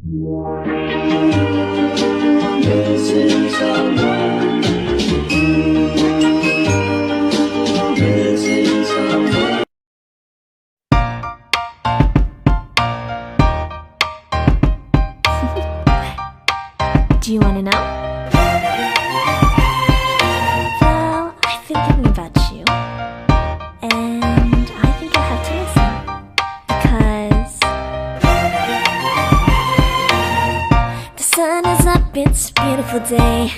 This is our world. This is our world. Do you wanna know? Well, I've been thinking about you, and I think you'll have to listen, because the sun is up, it's a beautiful day.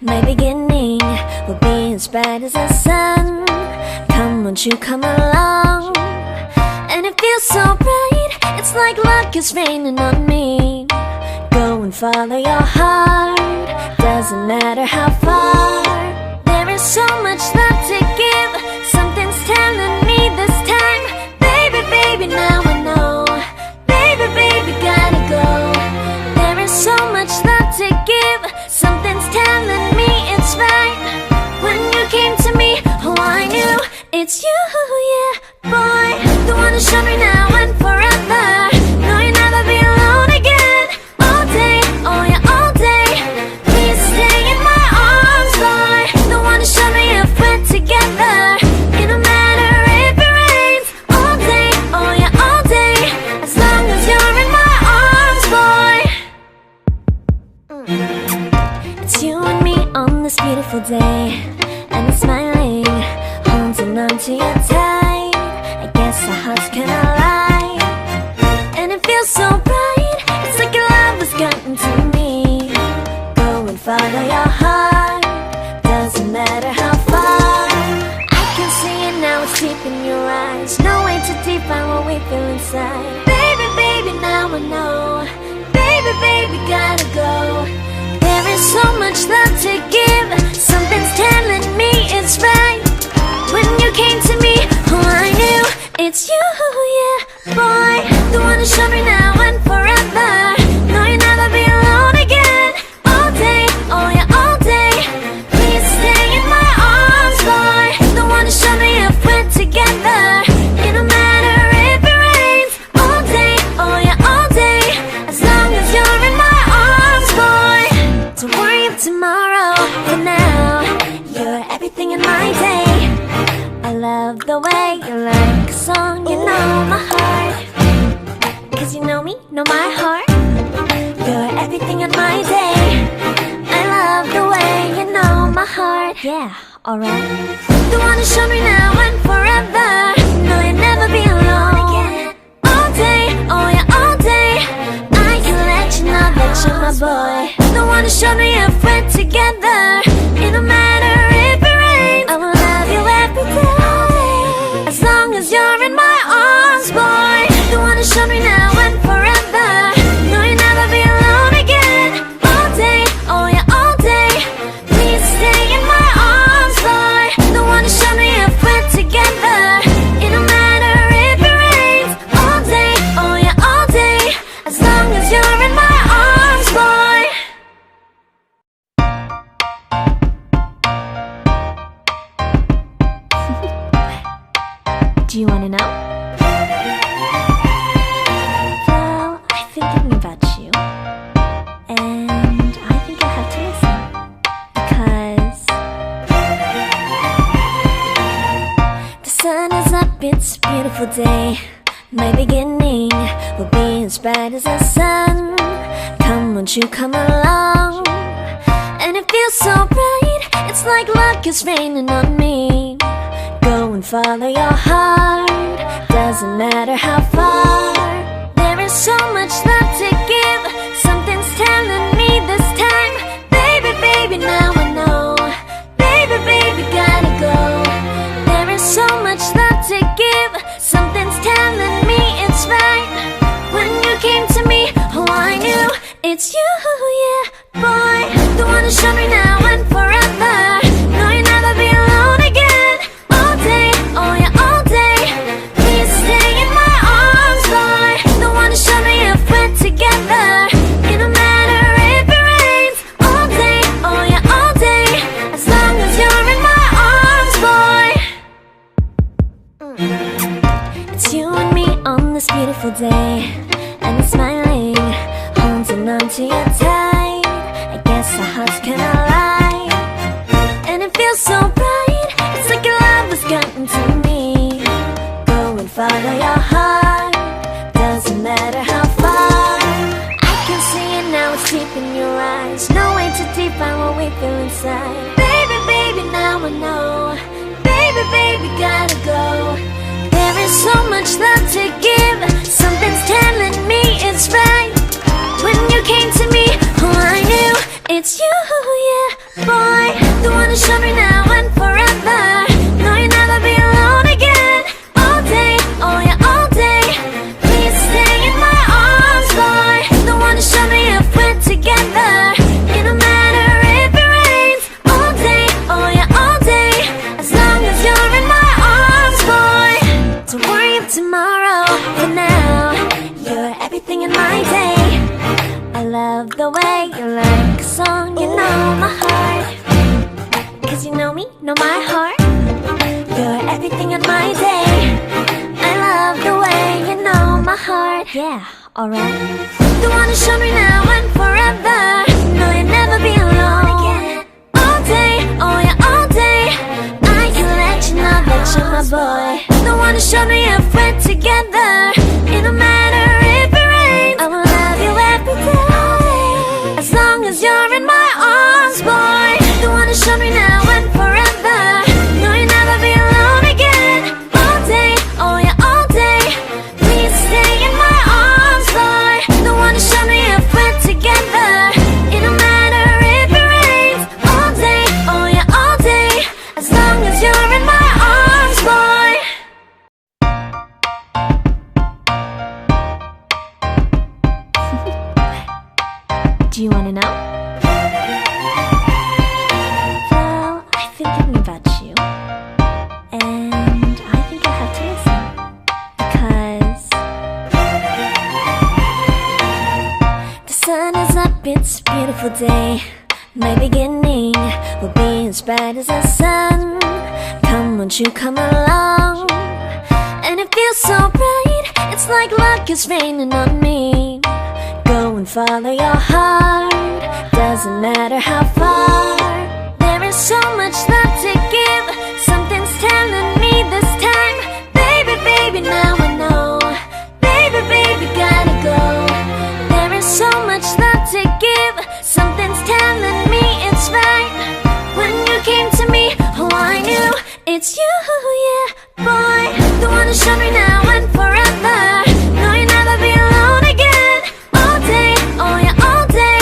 My beginning will be as bright as the sun. Come, won't you come along? And it feels so bright, it's like luck is raining on me. Go and follow your heart, doesn't matter how far. There is so much love to give, something's telling me this time. Baby, baby, now I know. Baby, baby, gotta go. There is so much love to give, something's telling me it's right. When you came to me, oh I knew it's you, yeah, boy. The one to show me now and forever. No, you'll never be alone again. All day, oh yeah, all day. Please stay in my arms, boy. The one to show me if we're together. It don't matter if it rains. All day, oh yeah, all day. As long as you're in my arms, boy. It's you and me on this beautiful day, and it's smiling, holding on to you tight. I guess our hearts cannot lie, and it feels so bright. It's like your love has gotten to me. Go and follow your heart, doesn't matter how far. I can see it now, it's deep in your eyes. No way to define what we feel inside. Baby, baby, now I know. Baby, baby, gotta go. There is so much love to give, something's telling me it's right. When you came to me, oh I knew it's you, yeah, boy. The one to show me now and forever. No, you'll never be alone again. All day, oh yeah, all day. Please stay in my arms, boy. The one to show me if we're together. It don't matter if it rains. All day, oh yeah, all day. As long as you're in my arms, boy. Don't worry of tomorrow, for now you're everything in my day. I love the way you like a song, you know my heart. Cause you know me, know my heart. You're everything in my day. I love the way you know my heart. Yeah, alright. The one to show me now and forever. No, you'll never be alone again. All day, oh yeah, all day. I can let you know that you're my boy. The one to show me if we're together. It don't matter if it rains. I will love you every day. As long as you're in my arms, boy. The one to show me now and forever. No, you'll never be alone again. All day, oh yeah, all day. Please stay in my arms, boy. The one to show me if we're together. It don't matter if it rains. All day, oh yeah, all day. As long as you're in my arms, boy. Do you wanna know? Well, I've been thinking about you, and I think you'll have to listen, because the sun is up, it's a beautiful day. My beginning will be as bright as the sun. Come, won't you come along? And it feels so bright, it's like luck is raining on me. Go and follow your heart, doesn't matter how far. There is so much love to give, something's telling me this time. Baby, baby, now I know. Baby, baby, gotta go. There is so much love to give, something's telling me it's right. When you came to me, oh I knew it's you, yeah, boy. The one to show me now and forever. No, you'll never be alone again. All day, oh yeah, all day. Please stay in my arms, boy. The one to show me if we're together. It don't matter if it rains. All day, oh yeah, all day. As long as you're in my arms, boy. It's you and me on this beautiful day, and it's smiling, holding onto you tight. I guess our hearts can align, and it feels so right. It's like your love has gotten to me. Go and follow your heart, doesn't matter how far. I can see it now, it's deep in your eyes. No way to define what we feel inside. Baby, baby, now I know. Baby, baby, gotta go. There is so much love to give. Something's telling me it's right. When you came to me, oh, I knew it's you, yeah, boy. The one who showed me now and forever. No, you'll never be alone again. All day, oh yeah, all day. Please stay in my arms, boy. The one who showed me if we're together. It don't matter if it rains. All day, oh yeah, all day. As long as you're in my arms, boy. Don't worry of tomorrow. For now, you're everything in my day. I love the way you like a song, you know my heart. Cause you know me, know my heart. You're everything in my day. I love the way you know my heart. Yeah, alright. The one who showed me now and forever. No, you'll never be alone again. All day, oh yeah, all day. I can let you know that you're my boy. The one who showed me if we're together. It don't matter if it rains. I will love you every day. As long as you're in my arms, boy. The one who showed me now and forever. No, you'll never be alone again. All day, oh yeah, all day. Please stay in my arms, boy. The one who showed me if we're together. It don't matter if it rains. All day, oh yeah, all day. As long as you're in my arms, boy. Do you wanna know? Well, I've been thinking about you, and I think I have to listen. Because the sun is up, it's a beautiful day. My beginning will be as bright as the sun. Come, won't you come along? And it feels so bright, it's like luck is raining on me. Go and follow your heart, doesn't matter how far. There is so much love to give. Something's telling me this time. Baby, baby, now I know. Baby, baby, gotta go. There is so much love to give. Something's telling me it's right. When you came to me, oh, I knew it's you, yeah, boy. The one who showed me now and forever. No, you'll never be alone again. All day, oh yeah, all day.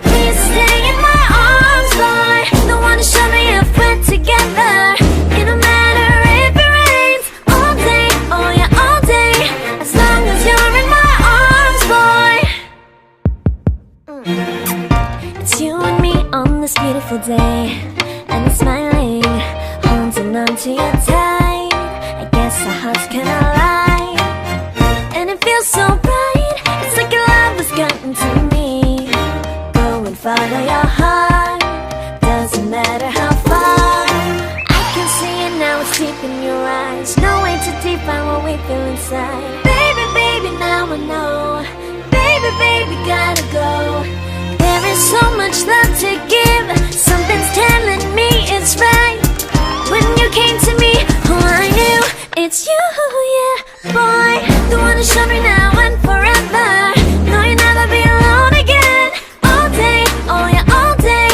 Please stay in my arms, boy. The one who showed me if we're together. It don't matter if it rains. All day, oh yeah, all day. As long as you're in my arms, boy. It's you and me on this beautiful day, and it's smiling, holding on to you tight. I guess our hearts can align, and it feels so bright. It's like your love has gotten to me. Go and follow your heart, doesn't matter how far. I can see it now, it's deep in your eyes. No way to define what we feel inside. Baby, baby, now I know. Baby, baby, gotta go. There is so much love to give. Something's telling me it's right. When you came to me, oh, I knew it's you, yeah, boy. The one who showed me now and forever. No, you'll never be alone again. All day, oh yeah, all day.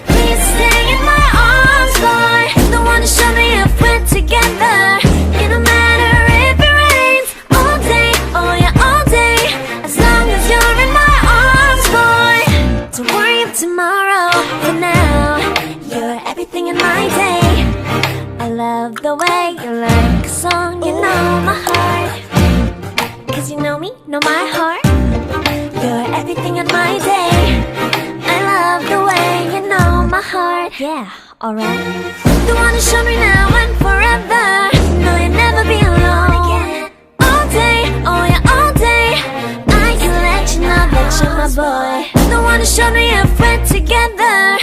Please stay in my arms, boy. The one who showed me if we're together. It don't matter if it rains. All day, oh yeah, all day. As long as you're in my arms, boy. Don't worry of tomorrow. For now, you're everything in my day. I love the way you like a song, you know my heart. Cause you know me, know my heart. You're everything in my day. I love the way you know my heart. Yeah, alright. The one who showed me now and forever. No, you'll never be alone again. All day, oh yeah, all day. I can let you know that you're my boy. The one who showed me if we're together.